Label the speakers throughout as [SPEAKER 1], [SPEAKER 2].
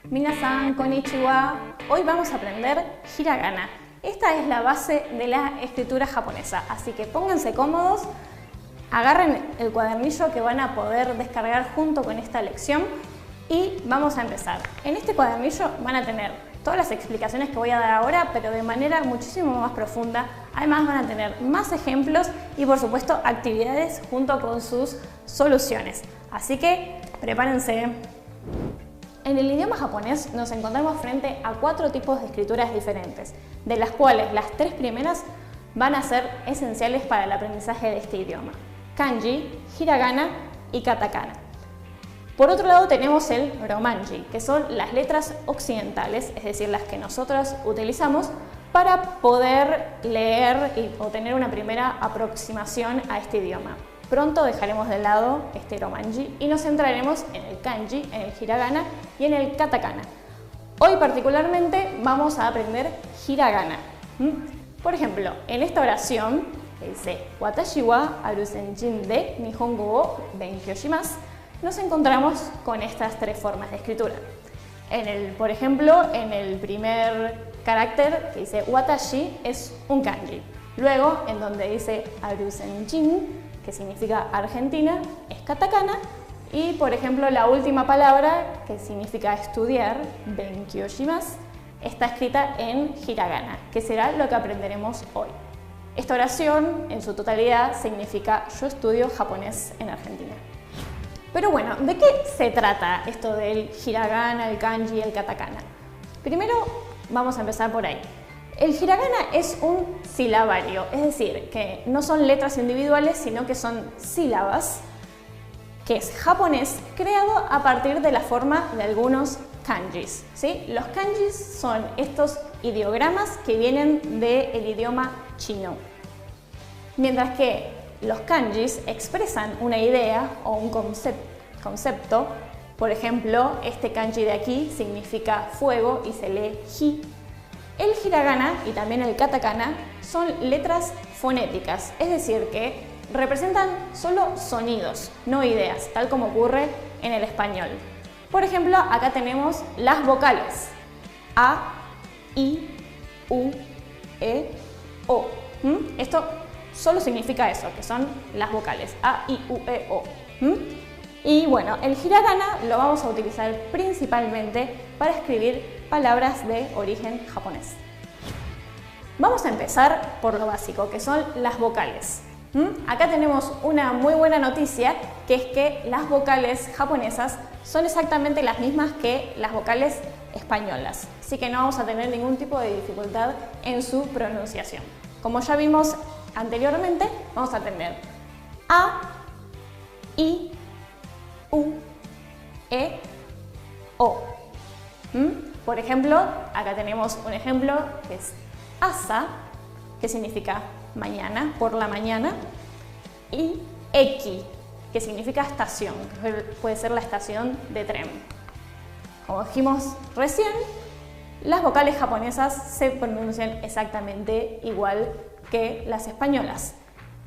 [SPEAKER 1] Minasan, konnichiwa. Hoy vamos a aprender hiragana. Esta es la base de la escritura japonesa, así que pónganse cómodos, agarren el cuadernillo que van a poder descargar junto con esta lección y vamos a empezar. En este cuadernillo van a tener todas las explicaciones que voy a dar ahora, pero de manera muchísimo más profunda. Además van a tener más ejemplos y por supuesto actividades junto con sus soluciones. Así que prepárense. En el idioma japonés nos encontramos frente a 4 tipos de escrituras diferentes, de las cuales las 3 primeras van a ser esenciales para el aprendizaje de este idioma: kanji, hiragana y katakana. Por otro lado tenemos el romanji, que son las letras occidentales, es decir, las que nosotros utilizamos para poder leer y obtener una primera aproximación a este idioma. Pronto dejaremos de lado este romanji y nos centraremos en el kanji, en el hiragana y en el katakana. Hoy particularmente vamos a aprender hiragana. Por ejemplo, en esta oración que dice Watashi wa aru senjin de Nihongo wo benkyou shimasu, nos encontramos con estas 3 formas de escritura. Por ejemplo, en el primer carácter que dice Watashi es un kanji. Luego, en donde dice aru senjin, que significa Argentina, es katakana. Y, por ejemplo, la última palabra, que significa estudiar, benkyou shimasu, está escrita en hiragana, que será lo que aprenderemos hoy. Esta oración, en su totalidad, significa yo estudio japonés en Argentina. Pero bueno, ¿de qué se trata esto del hiragana, el kanji y el katakana? Primero, vamos a empezar por ahí. El hiragana es un silabario, es decir, que no son letras individuales, sino que son sílabas, que es japonés creado a partir de la forma de algunos kanjis, ¿sí? Los kanjis son estos ideogramas que vienen del idioma chino, mientras que los kanjis expresan una idea o un concepto. Por ejemplo, este kanji de aquí significa fuego y se lee hi. El hiragana y también el katakana son letras fonéticas, es decir, que representan solo sonidos, no ideas, tal como ocurre en el español. Por ejemplo, acá tenemos las vocales A, I, U, E, O. Esto solo significa eso, que son las vocales A, I, U, E, O. Y bueno, el hiragana lo vamos a utilizar principalmente para escribir palabras de origen japonés. Vamos a empezar por lo básico, que son las vocales. Acá tenemos una muy buena noticia, que es que las vocales japonesas son exactamente las mismas que las vocales españolas, así que no vamos a tener ningún tipo de dificultad en su pronunciación. Como ya vimos anteriormente, vamos a tener A, I, U, E, O. Por ejemplo, acá tenemos un ejemplo que es asa, que significa mañana, por la mañana, y eki, que significa estación, que puede ser la estación de tren. Como dijimos recién, las vocales japonesas se pronuncian exactamente igual que las españolas.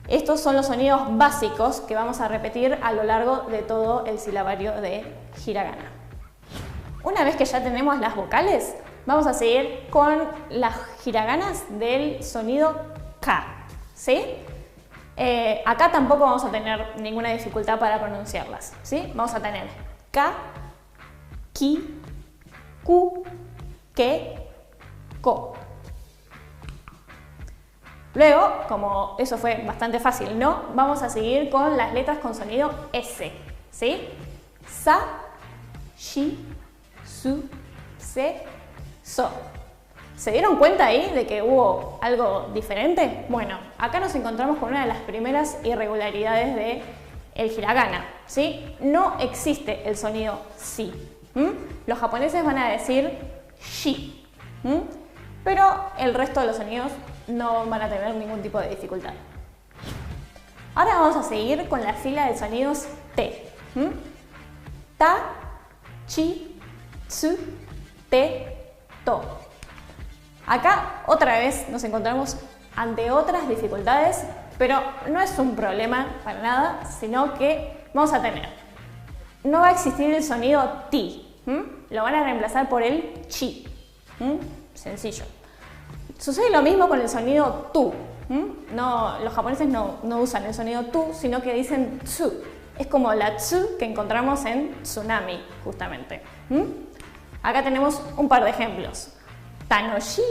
[SPEAKER 1] Estos son los sonidos básicos que vamos a repetir a lo largo de todo el silabario de hiragana. Una vez que ya tenemos las vocales, vamos a seguir con las hiraganas del sonido K, ¿sí? Acá tampoco vamos a tener ninguna dificultad para pronunciarlas, ¿sí? Vamos a tener K, Ki, Ku, Ke, Ko. Luego, como eso fue bastante fácil, ¿no? Vamos a seguir con las letras con sonido S, ¿sí? Sa, Shi, Su, Se, So. ¿Se dieron cuenta ahí de que hubo algo diferente? Bueno, acá nos encontramos con una de las primeras irregularidades del hiragana, ¿sí? No existe el sonido si. Los japoneses van a decir shi, pero el resto de los sonidos no van a tener ningún tipo de dificultad. Ahora vamos a seguir con la fila de sonidos T. Ta, chi, tsu, te, to. Acá otra vez nos encontramos ante otras dificultades, pero no es un problema para nada, sino que vamos a tener, no va a existir el sonido ti. lo van a reemplazar por el chi. Sencillo. Sucede lo mismo con el sonido tu. No, los japoneses no usan el sonido tu, sino que dicen tsu. Es como la tsu que encontramos en tsunami, justamente. Acá tenemos un par de ejemplos. Tanoshi,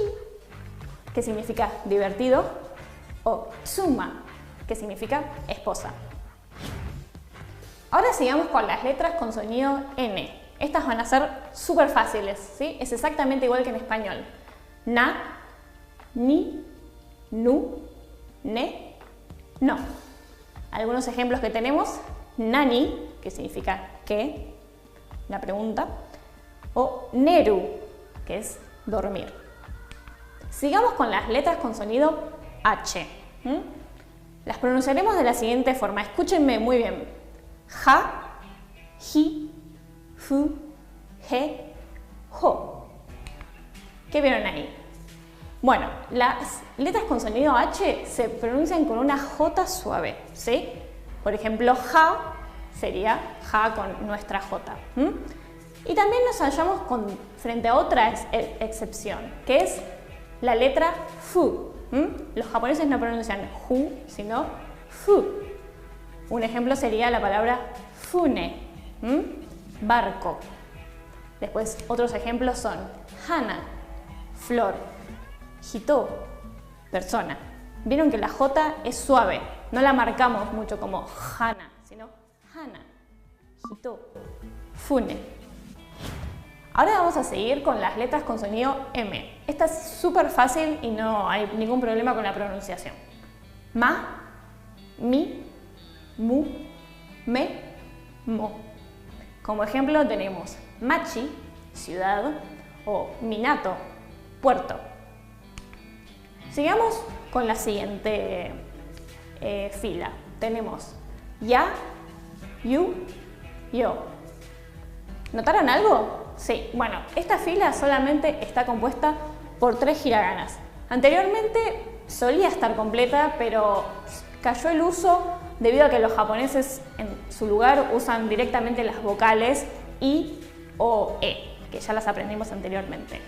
[SPEAKER 1] que significa divertido, o tsuma, que significa esposa. Ahora sigamos con las letras con sonido N. Estas van a ser súper fáciles, ¿sí? Es exactamente igual que en español. Na, ni, nu, ne, no. Algunos ejemplos que tenemos: nani, que significa qué, la pregunta, o neru, que es dormir. Sigamos con las letras con sonido H. Las pronunciaremos de la siguiente forma, escúchenme muy bien. Ja, ji, fu, he, ho. ¿Qué vieron ahí? Bueno, las letras con sonido H se pronuncian con una J suave, ¿sí? Por ejemplo, ja sería ja con nuestra J. Y también nos hallamos frente a otra excepción, que es la letra fu. Los japoneses no pronuncian hu, sino fu. Un ejemplo sería la palabra fune, barco. Después otros ejemplos son hana, flor, hito, persona. Vieron que la J es suave, no la marcamos mucho como hana, sino hana, hito, fune. Ahora vamos a seguir con las letras con sonido M. Esta es súper fácil y no hay ningún problema con la pronunciación. Ma, mi, mu, me, mo. Como ejemplo tenemos machi, ciudad, o minato, puerto. Sigamos con la siguiente fila. Tenemos ya, yu, yo. ¿Notaron algo? Sí, bueno, esta fila solamente está compuesta por 3 hiraganas. Anteriormente solía estar completa, pero cayó el uso debido a que los japoneses en su lugar usan directamente las vocales I, O, E, que ya las aprendimos anteriormente.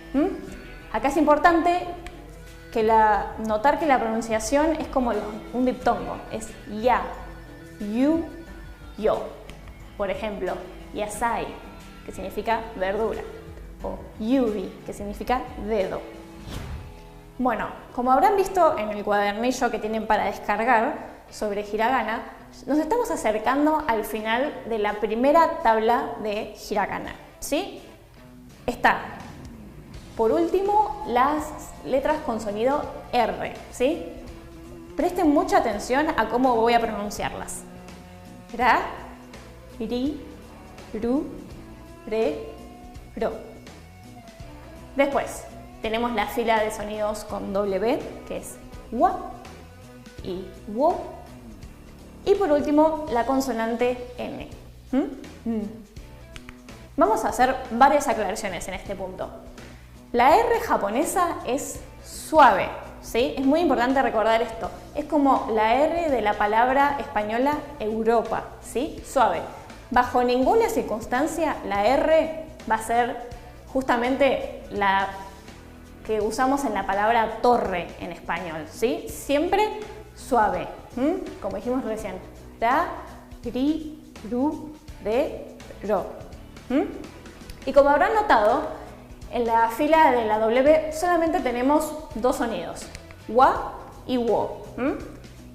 [SPEAKER 1] Acá es importante notar que la pronunciación es como un diptongo, es ya, yu, yo. Por ejemplo, yasai, que significa verdura, o yubi, que significa dedo. Bueno, como habrán visto en el cuadernillo que tienen para descargar sobre hiragana, nos estamos acercando al final de la primera tabla de hiragana, ¿sí? Está, por último, las letras con sonido R, ¿sí? Presten mucha atención a cómo voy a pronunciarlas. Ra, ri, ru, re, ro. Después tenemos la fila de sonidos con W, que es wa y wo. Y por último, la consonante N. Vamos a hacer varias aclaraciones en este punto. La R japonesa es suave, ¿sí? Es muy importante recordar esto. Es como la R de la palabra española Europa, ¿sí? Suave. Bajo ninguna circunstancia la R va a ser justamente la que usamos en la palabra torre en español, ¿sí? Siempre suave, como dijimos recién. Ra, ri, ru, re, ro. Y como habrán notado, en la fila de la W solamente tenemos 2 sonidos, wa y wo.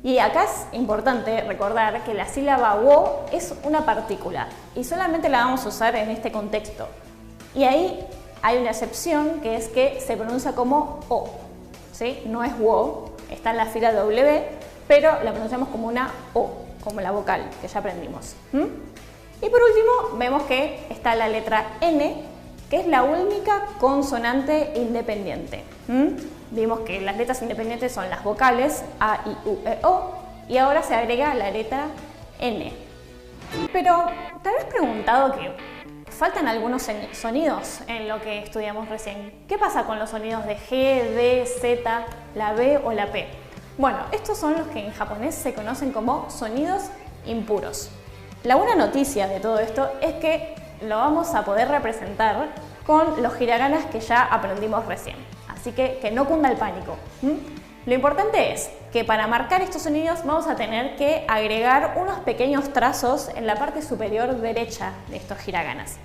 [SPEAKER 1] Y acá es importante recordar que la sílaba wo es una partícula y solamente la vamos a usar en este contexto. Y ahí hay una excepción, que es que se pronuncia como o, ¿sí? No es wo, está en la fila W, pero la pronunciamos como una o, como la vocal que ya aprendimos. Y por último vemos que está la letra N, que es la única consonante independiente. Vimos que las letras independientes son las vocales A, I, U, E, O, y ahora se agrega la letra N. Pero ¿te habrás preguntado que faltan algunos sonidos en lo que estudiamos recién? ¿Qué pasa con los sonidos de G, D, Z, la B o la P? Bueno, estos son los que en japonés se conocen como sonidos impuros. La buena noticia de todo esto es que lo vamos a poder representar con los hiraganas que ya aprendimos recién. Así que no cunda el pánico. Lo importante es que para marcar estos sonidos vamos a tener que agregar unos pequeños trazos en la parte superior derecha de estos hiraganas.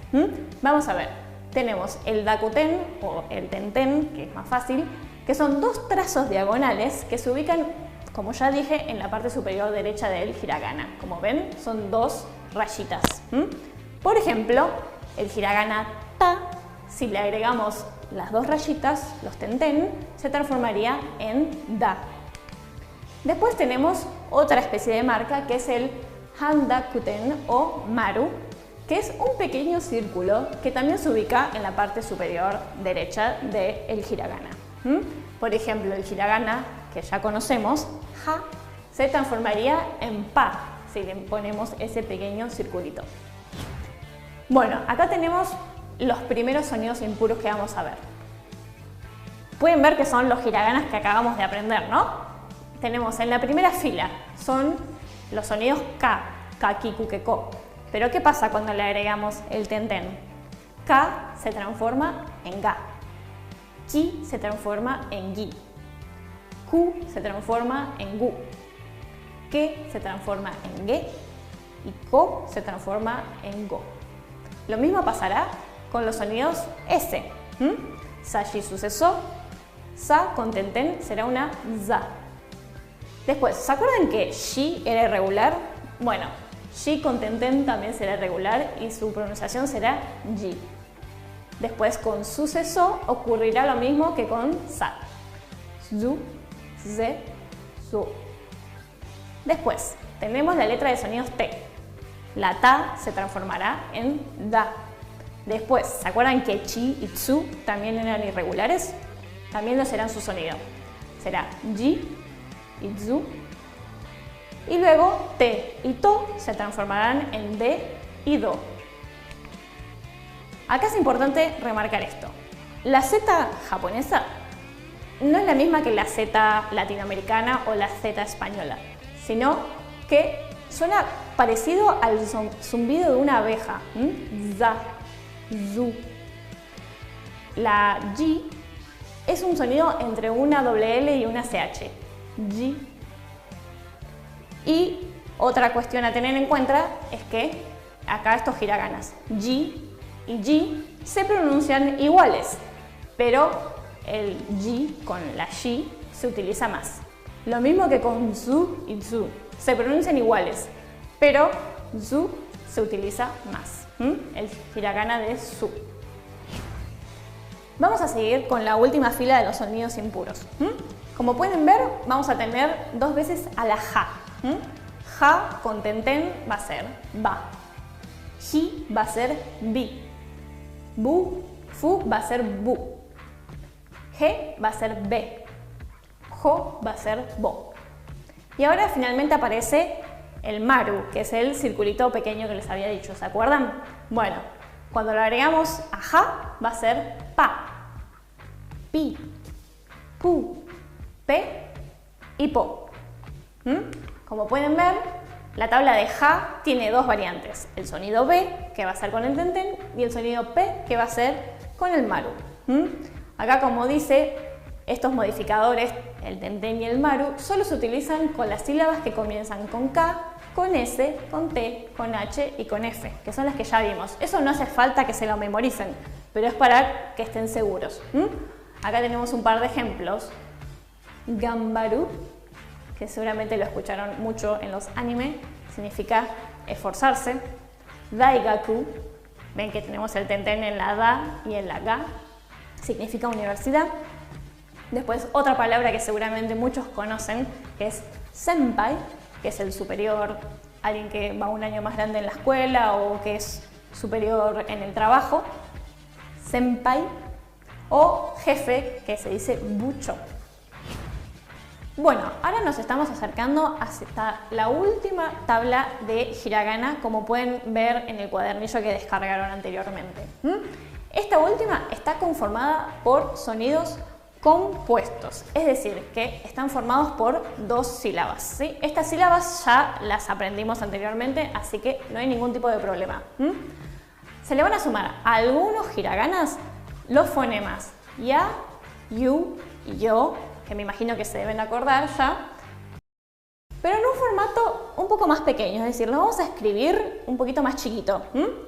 [SPEAKER 1] Vamos a ver, tenemos el dakuten o el tenten, que es más fácil, que son dos trazos diagonales que se ubican, como ya dije, en la parte superior derecha del hiragana. Como ven, son dos rayitas. Por ejemplo, el hiragana ta, si le agregamos las dos rayitas, los tenten, se transformaría en da. Después tenemos otra especie de marca que es el handakuten o maru, que es un pequeño círculo que también se ubica en la parte superior derecha del hiragana. Por ejemplo, el hiragana que ya conocemos, ha, se transformaría en pa si le ponemos ese pequeño circulito. Bueno, acá tenemos los primeros sonidos impuros que vamos a ver. Pueden ver que son los hiraganas que acabamos de aprender, ¿no? Tenemos en la primera fila, son los sonidos ka, ka, ki, ku, ke, ko. Pero ¿qué pasa cuando le agregamos el tenten? Ka se transforma en ga, ki se transforma en gi, ku se transforma en gu, ke se transforma en ge y ko se transforma en go. Lo mismo pasará con los sonidos S. Sa, shi, su, se, so. Sa con tenten será una za. Después, ¿se acuerdan que shi era irregular? Bueno, shi con tenten también será irregular y su pronunciación será ji. Después, con su, se, so ocurrirá lo mismo que con sa. Zu, ze, su. Después, tenemos la letra de sonidos T. La ta se transformará en da. Después, ¿se acuerdan que chi y tsu también eran irregulares? También lo serán su sonido. Será ji y tsu. Y luego te y to se transformarán en de y do. Acá es importante remarcar esto. La Z japonesa no es la misma que la Z latinoamericana o la Z española, sino que suena parecido al zumbido de una abeja. Za, zu. La G es un sonido entre una doble L y una CH. G. Y otra cuestión a tener en cuenta es que acá estos hiraganas G y G se pronuncian iguales, pero el G con la G se utiliza más. Lo mismo que con zu y tsu. Se pronuncian iguales, pero zu se utiliza más. El hiragana de su. Vamos a seguir con la última fila de los sonidos impuros. Como pueden ver, vamos a tener dos veces a la ja. Ja con tenten va a ser ba. Ji va a ser bi. Bu, fu va a ser bu. He va a ser be. Jo va a ser bo. Y ahora finalmente aparece el maru, que es el circulito pequeño que les había dicho, ¿se acuerdan? Bueno, cuando lo agregamos a ja va a ser pa, pi, pu, pe y po. Como pueden ver, la tabla de ja tiene dos variantes, el sonido B, que va a ser con el tenten, y el sonido P, que va a ser con el maru. Acá, como dice, estos modificadores, el tenten y el maru, solo se utilizan con las sílabas que comienzan con K, con S, con T, con H y con F, que son las que ya vimos. Eso no hace falta que se lo memoricen, pero es para que estén seguros. Acá tenemos un par de ejemplos. Gambaru, que seguramente lo escucharon mucho en los anime, significa esforzarse. Daigaku, ven que tenemos el tenten en la da y en la ga, significa universidad. Después otra palabra que seguramente muchos conocen, que es senpai, que es el superior, alguien que va un año más grande en la escuela o que es superior en el trabajo. Senpai. O jefe, que se dice bucho. Bueno, ahora nos estamos acercando hasta la última tabla de hiragana, como pueden ver en el cuadernillo que descargaron anteriormente. Esta última está conformada por sonidos compuestos, es decir, que están formados por dos sílabas, ¿sí? Estas sílabas ya las aprendimos anteriormente, así que no hay ningún tipo de problema. Se le van a sumar algunos hiraganas los fonemas ya, you y yo, que me imagino que se deben acordar ya, pero en un formato un poco más pequeño, es decir, lo vamos a escribir un poquito más chiquito,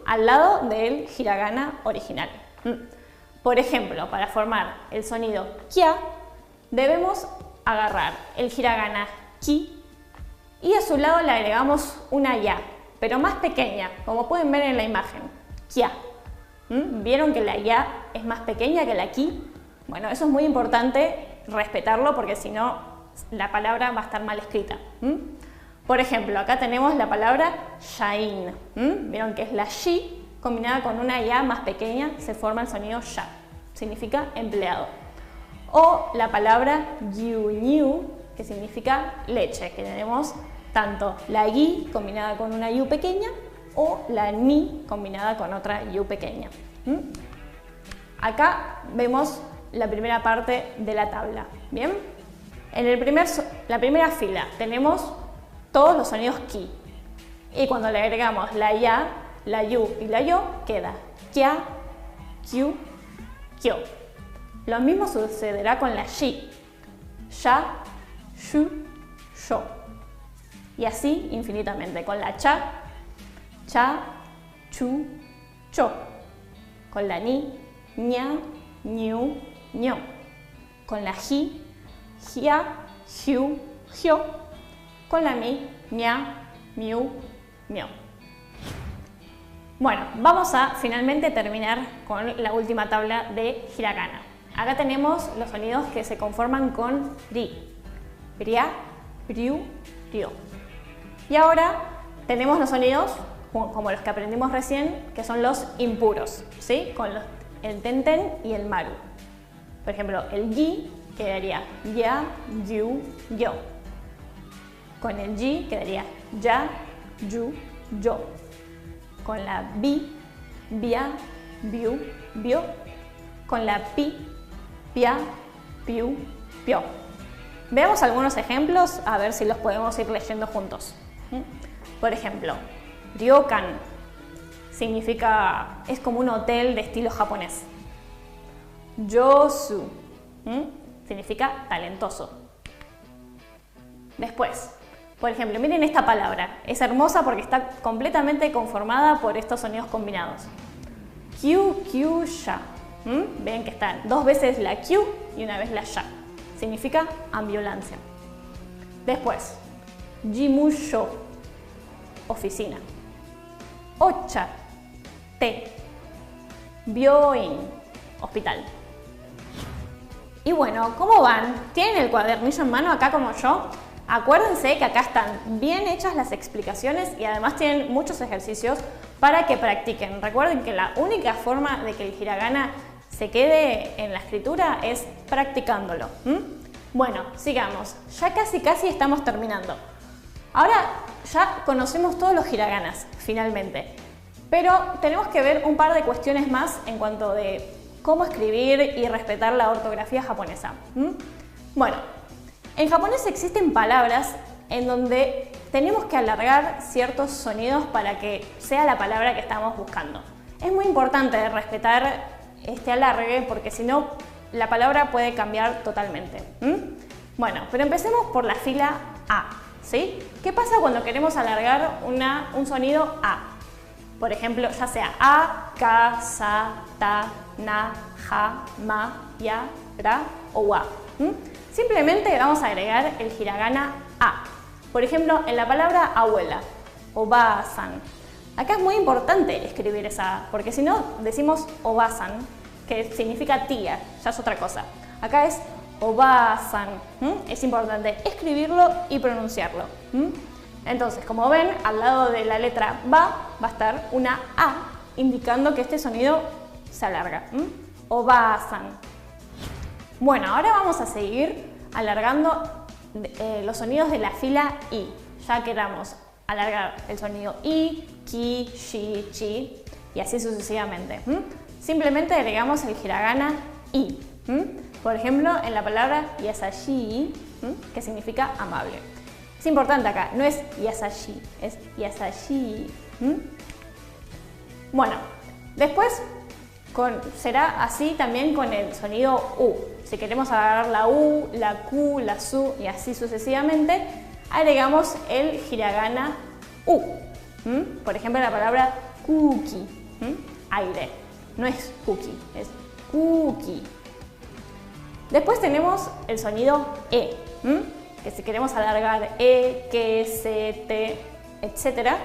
[SPEAKER 1] al lado del hiragana original. Por ejemplo, para formar el sonido kia, debemos agarrar el hiragana ki y a su lado le agregamos una ya, pero más pequeña, como pueden ver en la imagen, kia. ¿Vieron que la ya es más pequeña que la ki? Bueno, eso es muy importante respetarlo porque si no la palabra va a estar mal escrita. Por ejemplo, acá tenemos la palabra shain. Vieron que es la shi combinada con una ya más pequeña, se forma el sonido ya. Significa empleado. O la palabra gyunyu, que significa leche, que tenemos tanto la yi combinada con una yu pequeña o la ni combinada con otra yu pequeña. Acá vemos la primera parte de la tabla. ¿Bien? En la primera fila tenemos todos los sonidos ki. Y cuando le agregamos la ya, la yu y la yo, queda kya, kyu, kyo. Lo mismo sucederá con la shi, ya, shu, yo. Y así infinitamente. Con la cha, chu, cho. Con la ni, ña, ñu, ño. Con la ji, jia, jiu, jio. Con la mi, mia, miu, mio. Bueno, vamos a finalmente terminar con la última tabla de hiragana. Acá tenemos los sonidos que se conforman con ri, bria, briu, rio. Y ahora tenemos los sonidos como los que aprendimos recién, que son los impuros, ¿sí? Con el tenten y el maru. Por ejemplo, el yi quedaría ya, yu, yo. Con el ji quedaría ya, yu, yo. Con la bi, bia, biu, bio. Con la pi, pia, piu, pio. Veamos algunos ejemplos, a ver si los podemos ir leyendo juntos. Por ejemplo, ryokan significa, es como un hotel de estilo japonés. Yosu significa talentoso. Después, por ejemplo, miren esta palabra, es hermosa porque está completamente conformada por estos sonidos combinados. Kyukyusha. Ven que están dos veces la Q y una vez la ya. Significa ambulancia. Después, jimusho, oficina. Ocha, té. Byoin, hospital. Y bueno, ¿cómo van? ¿Tienen el cuadernillo en mano acá como yo? Acuérdense que acá están bien hechas las explicaciones y además tienen muchos ejercicios para que practiquen. Recuerden que la única forma de que el hiragana se quede en la escritura es practicándolo. Bueno, sigamos. Ya casi estamos terminando. Ahora ya conocemos todos los hiraganas, finalmente. Pero tenemos que ver un par de cuestiones más en cuanto de cómo escribir y respetar la ortografía japonesa. Bueno, en japonés existen palabras en donde tenemos que alargar ciertos sonidos para que sea la palabra que estamos buscando. Es muy importante respetar este alargue porque si no la palabra puede cambiar totalmente. Bueno, pero empecemos por la fila A, ¿sí? ¿Qué pasa cuando queremos alargar un sonido A? Por ejemplo, ya sea A, Ka, Sa, Ta, Na, Ja, Ma, Ya, Ra o Wa. Simplemente vamos a agregar el hiragana A. Por ejemplo, en la palabra abuela, oba-san. Acá es muy importante escribir esa A, porque si no decimos oba-san, que significa tía, ya es otra cosa. Acá es oba-san. Es importante escribirlo y pronunciarlo. Entonces, como ven, al lado de la letra ba va a estar una A, indicando que este sonido se alarga. Oba-san. Bueno, ahora vamos a seguir alargando los sonidos de la fila I. Ya queramos alargar el sonido I, ki, shi, chi y así sucesivamente. Simplemente agregamos el hiragana I. Por ejemplo, en la palabra yasashi, que significa amable. Es importante acá, no es yasashi, es yasashi. Bueno, después Será así también con el sonido U. Si queremos agarrar la U, la Q, la SU y así sucesivamente, agregamos el hiragana U. Por ejemplo, la palabra cookie, aire. No es cookie, es cookie. Después tenemos el sonido E, que si queremos alargar E, que, S, T, etc.,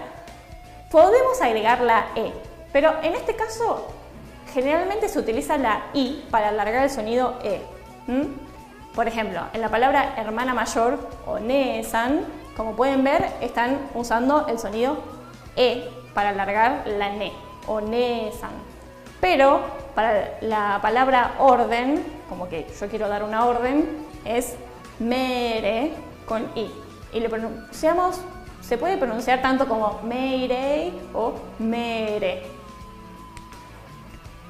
[SPEAKER 1] podemos agregar la E. Pero en este caso, generalmente se utiliza la I para alargar el sonido E. Por ejemplo, en la palabra hermana mayor o ne-san, como pueden ver, están usando el sonido E para alargar la ne o ne-san. Pero para la palabra orden, como que yo quiero dar una orden, es mere con I. Y le pronunciamos, se puede pronunciar tanto como meirei o mere.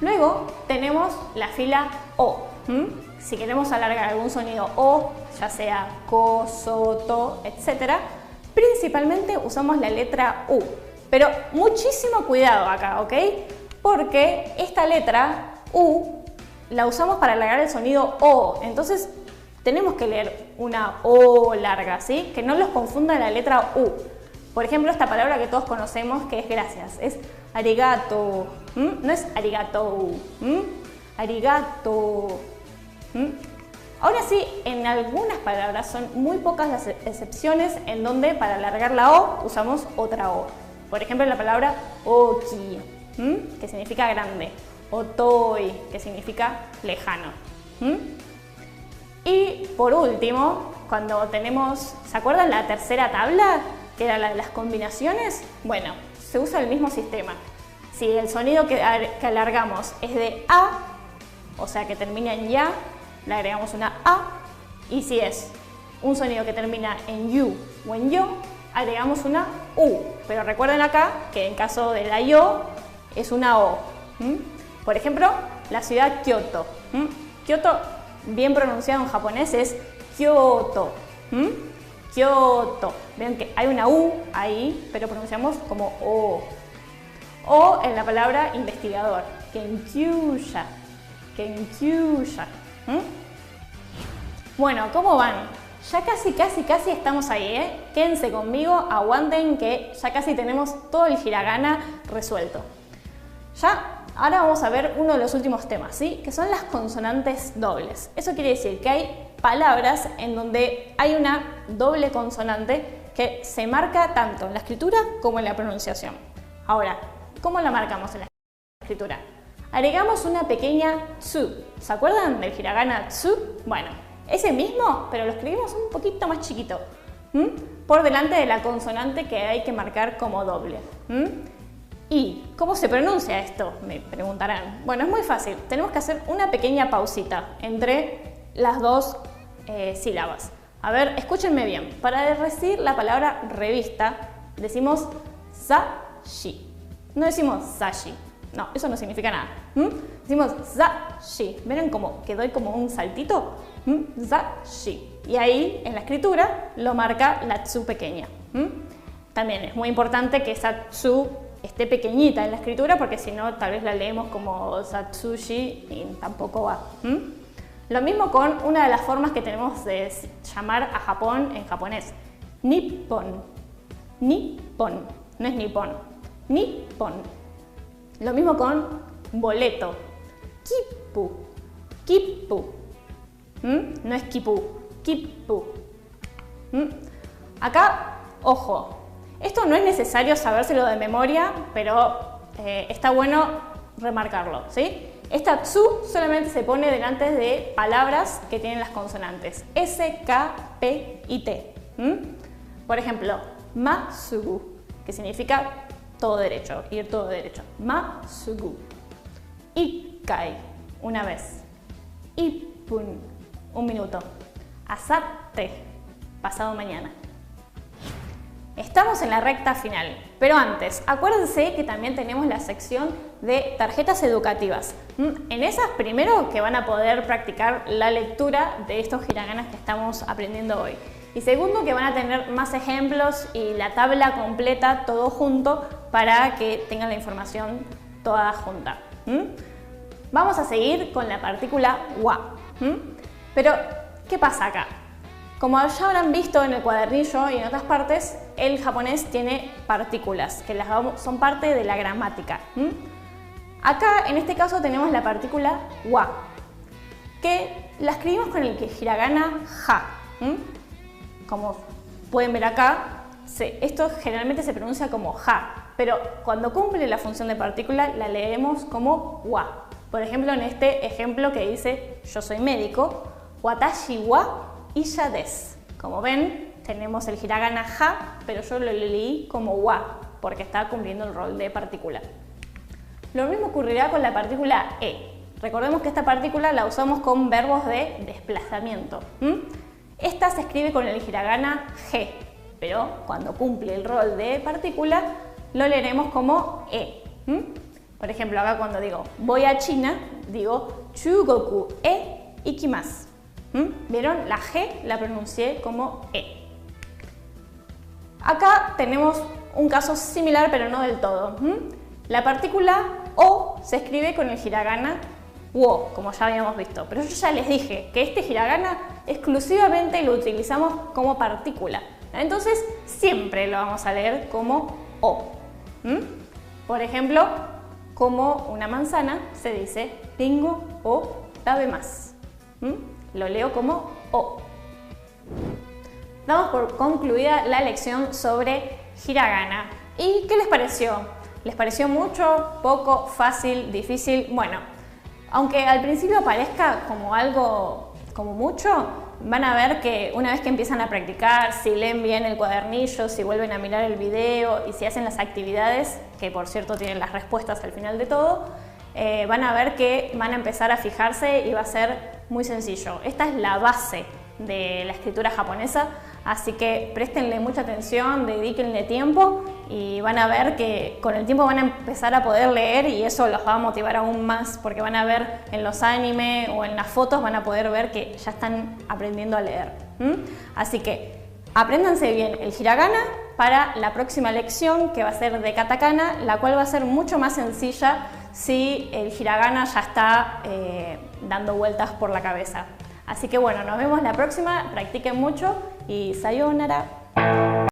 [SPEAKER 1] Luego tenemos la fila O. Si queremos alargar algún sonido O, ya sea ko, so, to, etc., principalmente usamos la letra U. Pero muchísimo cuidado acá, ¿ok? Porque esta letra U la usamos para alargar el sonido O. Entonces tenemos que leer una O larga, ¿sí? Que no los confunda la letra U. Por ejemplo, esta palabra que todos conocemos que es gracias, es arigato. No es arigato. Arigato. Ahora sí, en algunas palabras son muy pocas las excepciones en donde para alargar la O usamos otra O. Por ejemplo, la palabra oki, que significa grande, o toi, que significa lejano. Y por último, cuando tenemos, ¿se acuerdan la tercera tabla? Que era la de las combinaciones. Bueno, se usa el mismo sistema. Si el sonido que alargamos es de A, o sea que termina en ya, le agregamos una A. Y si es un sonido que termina en yu o en yo, agregamos una U. Pero recuerden acá que en caso de la yo es una O. Por ejemplo, la ciudad Kioto. Kioto, bien pronunciado en japonés, es Kyoto. Kyoto. Vean que hay una U ahí, pero pronunciamos como O. O en la palabra investigador. Kenkyusha. Kenkyusha. Bueno, ¿cómo van? Ya casi estamos ahí, ¿eh? Quédense conmigo, aguanten que ya casi tenemos todo el hiragana resuelto. Ahora vamos a ver uno de los últimos temas, ¿sí? Que son las consonantes dobles. Eso quiere decir que hay palabras en donde hay una doble consonante que se marca tanto en la escritura como en la pronunciación. Ahora, ¿cómo la marcamos en la escritura? Agregamos una pequeña tsu. ¿Se acuerdan del hiragana tsu? Bueno, ese mismo, pero lo escribimos un poquito más chiquito, por delante de la consonante que hay que marcar como doble. ¿Y cómo se pronuncia esto? Me preguntarán. Bueno, es muy fácil. Tenemos que hacer una pequeña pausita entre las dos sílabas. A ver, escúchenme bien. Para decir la palabra revista, decimos sashi. No decimos sashi. No, eso no significa nada. Decimos sashi. ¿Ven como que doy como un saltito? Sashi. Y ahí, en la escritura, lo marca la tsu pequeña. También es muy importante que esa tsu esté pequeñita en la escritura, porque si no, tal vez la leemos como satsushi y tampoco va. Lo mismo con una de las formas que tenemos de llamar a Japón en japonés. Nippon. Nippon. No es nippon. Nippon. Lo mismo con boleto. Kippu. Kippu. No es kippu. Kippu. Acá, ojo. Esto no es necesario sabérselo de memoria, pero está bueno remarcarlo, ¿sí? Esta tsu solamente se pone delante de palabras que tienen las consonantes S, K, P y T. Por ejemplo, masugu, que significa todo derecho, ir todo derecho. Masugu. Ikkai, una vez. Ippun, un minuto. Asatte, pasado mañana. Estamos en la recta final, pero antes, acuérdense que también tenemos la sección de tarjetas educativas. En esas, primero, que van a poder practicar la lectura de estos hiraganas que estamos aprendiendo hoy. Y segundo, que van a tener más ejemplos y la tabla completa, todo junto, para que tengan la información toda junta. Vamos a seguir con la partícula wa. Pero, ¿qué pasa acá? Como ya habrán visto en el cuadernillo y en otras partes, el japonés tiene partículas que son parte de la gramática. Acá, en este caso, tenemos la partícula wa, que la escribimos con el hiragana ja. Como pueden ver acá, esto generalmente se pronuncia como ja, pero cuando cumple la función de partícula la leemos como wa. Por ejemplo, en este ejemplo que dice yo soy médico, watashi wa isha desu. Como ven, tenemos el hiragana ja, pero yo lo leí como wa, porque está cumpliendo el rol de partícula. Lo mismo ocurrirá con la partícula e. Recordemos que esta partícula la usamos con verbos de desplazamiento. Esta se escribe con el hiragana ge, pero cuando cumple el rol de partícula lo leeremos como e. Por ejemplo, acá cuando digo voy a China, digo Chugoku e ikimasu. ¿Vieron? La G la pronuncié como E. Acá tenemos un caso similar, pero no del todo. La partícula O se escribe con el hiragana wo, como ya habíamos visto. Pero yo ya les dije que este hiragana exclusivamente lo utilizamos como partícula. Entonces siempre lo vamos a leer como O. Por ejemplo, como una manzana se dice ringo o tabemasu. Lo leo como O. Damos por concluida la lección sobre hiragana. ¿Y qué les pareció? ¿Les pareció mucho, poco, fácil, difícil? Bueno, aunque al principio parezca como algo como mucho, van a ver que una vez que empiezan a practicar, si leen bien el cuadernillo, si vuelven a mirar el video y si hacen las actividades, que por cierto tienen las respuestas al final de todo, van a ver que van a empezar a fijarse y va a ser muy sencillo. Esta es la base de la escritura japonesa, así que préstenle mucha atención, dedíquenle tiempo y van a ver que con el tiempo van a empezar a poder leer y eso los va a motivar aún más porque van a ver en los anime o en las fotos, van a poder ver que ya están aprendiendo a leer. Así que apréndanse bien el hiragana para la próxima lección, que va a ser de katakana, la cual va a ser mucho más sencilla si el hiragana ya está dando vueltas por la cabeza. Así que bueno, nos vemos la próxima, practiquen mucho y sayonara.